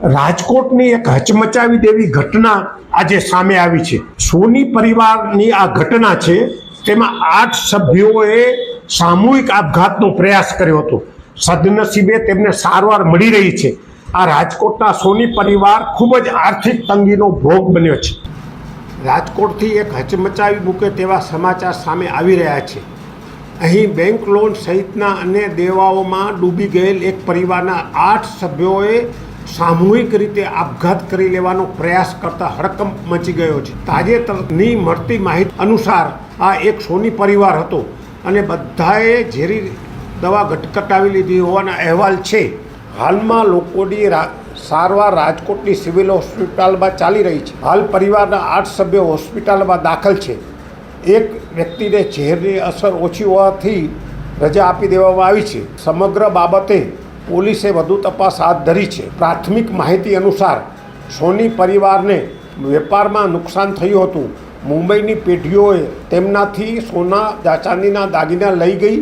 રાજકોટની એક હચમચાવી દેવી ઘટના આજે સામે આવી છે। સોની પરિવારની આ ઘટના છે, તેમાં 8 સભ્યોએ સામૂહિક આપઘાતનો પ્રયાસ કર્યો હતો। સદનસીબે તેમને સારવાર મળી રહી છે। આ રાજકોટના સોની પરિવાર ખૂબ જ આર્થિક તંગીનો ભોગ બન્યો છે। રાજકોટથી એક હચમચાવી મૂકે તેવા સમાચાર સામે આવી રહ્યા છે। અહીં બેંક લોન સહિતના અન્ય દેવાઓમાં ડૂબી ગયેલ એક પરિવારના 8 સભ્યોએ સામૂહિક રીતે આપઘાત કરી લેવાનો પ્રયાસ કરતા હડકંપ મચી ગયો છે। તાજેતરની મળતી માહિતી અનુસાર આ એક સોની પરિવાર હતો અને બધાએ ઝેરી દવા ગટગટાવી લીધી હોવાના અહેવાલ છે। હાલમાં લોકોની સારવાર રાજકોટની સિવિલ હોસ્પિટલમાં ચાલી રહી છે। હાલ પરિવારના 8 સભ્યો હોસ્પિટલમાં દાખલ છે। એક વ્યક્તિને ઝેરની અસર ઓછી હોવાથી રજા આપી દેવામાં આવી છે। સમગ્ર બાબતે પોલીસે વધુ તપાસ હાથ ધરી છે। પ્રાથમિક માહિતી અનુસાર સોની પરિવારને વેપારમાં નુકસાન થયું હતું। મુંબઈની પેઢીઓએ તેમનાથી સોના ચાંદીના દાગીના લઈ ગઈ,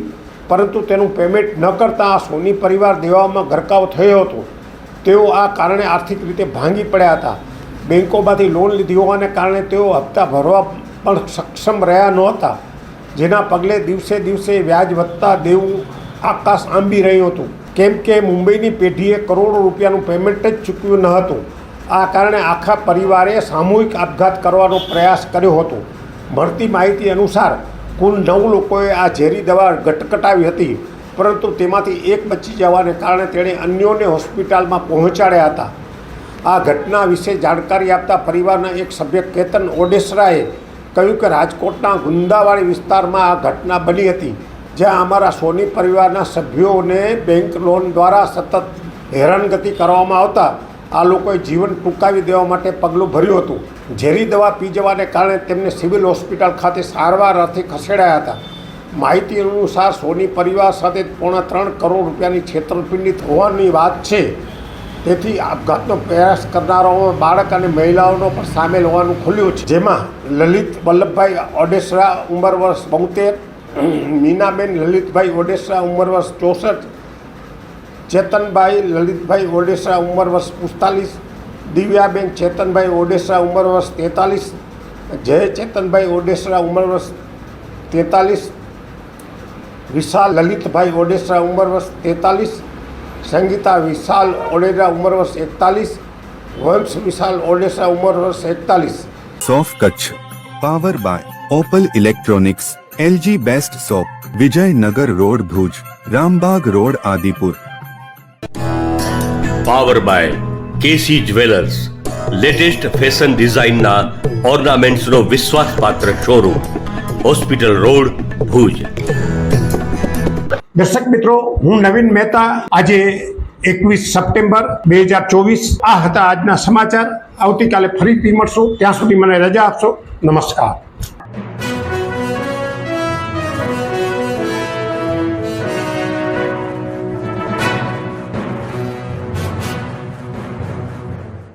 પરંતુ તેનું પેમેન્ટ ન કરતાં આ સોની પરિવાર દેવામાં ગરકાવ થયો હતો। તેઓ આ કારણે આર્થિક રીતે ભાંગી પડ્યા હતા। બેંકોમાંથી લોન લીધી હોવાને કારણે તેઓ હપ્તા ભરવા પણ સક્ષમ રહ્યા નહોતા, જેના પગલે દિવસે દિવસે વ્યાજ વધતા દેવું આકાશ આંબી રહ્યું હતું, કેમ કે મુંબઈની પેઢીએ કરોડો રૂપિયાનું પેમેન્ટ જ ચૂકવ્યું ન હતું। આ કારણે આખા પરિવારે સામૂહિક આપઘાત કરવાનો પ્રયાસ કર્યો હતો। મળતી માહિતી અનુસાર કુલ 9 લોકોએ આ ઝેરી દવા ગટગટાવી હતી, પરંતુ તેમાંથી એક બચી જવાને કારણે તેણે અન્યોને હોસ્પિટલમાં પહોંચાડ્યા હતા। આ ઘટના વિશે જાણકારી આપતા પરિવારના એક સભ્ય કેતન ઓડેસરાએ કહ્યું કે રાજકોટના ગુંદાવાડી વિસ્તારમાં આ ઘટના બની હતી, જ્યાં અમારા સોની પરિવારના સભ્યોને બેંક લોન દ્વારા સતત હેરાનગતિ કરવામાં આવતા આ લોકોએ જીવન ટૂંકાવી દેવા માટે પગલું ભર્યું હતું। ઝેરી દવા પી જવાને કારણે તેમને સિવિલ હોસ્પિટલ ખાતે સારવાર અર્થે ખસેડાયા હતા। માહિતી અનુસાર સોની પરિવાર સાથે 3.5 કરોડ રૂપિયાની છેતરપિંડી થવાની વાત છે। તેથી આપઘાતનો પ્રયાસ કરનારાઓમાં બાળક અને મહિલાઓનો પણ સામેલ હોવાનું ખુલ્યું છે, જેમાં લલિત વલ્લભભાઈ ઓડેસરા ઉંમર વર્ષ 72, મીનાબેન લલિતભાઈ ઓડેસરા ઉંમર વર્ષ 64, ચેતનભાઈ લલિતભાઈ ઓડેસરા ઉંમર વર્ષ 45, દિવ્યાબેન ચેતનભાઈ ઓડેસરા ઉંમર વર્ષ 43, જય ચેતનભાઈ ઓડેસરા ઉંમર વર્ષ 43, વિશાલ લલિતભાઈ ઓડેસરા ઉંમર વર્ષ 43, સંગીતા વિશાલ ઓડેસરા ઉંમર વર્ષ 41, વંશ વિશાલ ઓડેસરા ઉંમર વર્ષ 41। સોફ Kutch power by Opal electronics, LG best shop, Vijaynagar road Bhuj, Rambag road Adipur. Power by KC jewellers, latest fashion ડિઝાઇનના ઓર્નામેન્ટ્સનો વિશ્વાસપાત્ર શોરૂમ, હોસ્પિટલ રોડ ભુજ। દર્શક મિત્રો, હું નવીન મહેતા। આજે 21 સપ્ટેમ્બર 2024 આ હતા આજના સમાચાર। આવતીકાલે ફરીથી મળશું, ત્યાં સુધી મને રજા આપશો। નમસ્કાર।